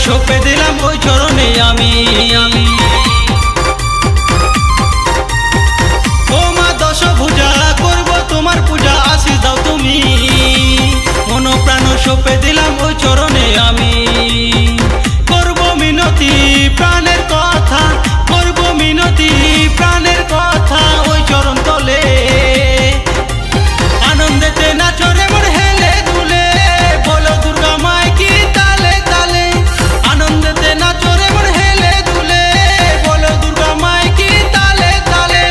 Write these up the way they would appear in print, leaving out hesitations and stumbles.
সঁপে দিলাম ওই চরণে আমি। ও মা দশভুজা করব তোমার পূজা, আশীষ দাও তুমি। মন প্রাণ সঁপে দিলাম ওই চরণে আমি। করব মিনতি প্রাণের কথা, করব মিনতি প্রাণের কথা ওই চরণ তলে। আনন্দেতে নাচো রে মন হেলে দুলে, বলো দুর্গা মায় কি তালে তালে। আনন্দেতে নাচো রে মন হেলে দুলে, বলো দুর্গা মায় কি তালে তালে।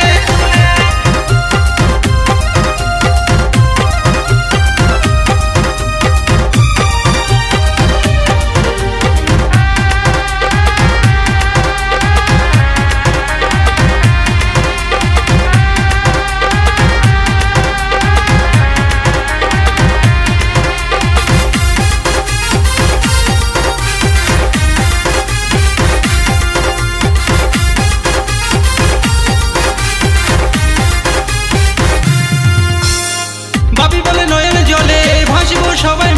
বাপি বলে নয়ন জলে ভাসবো সবাই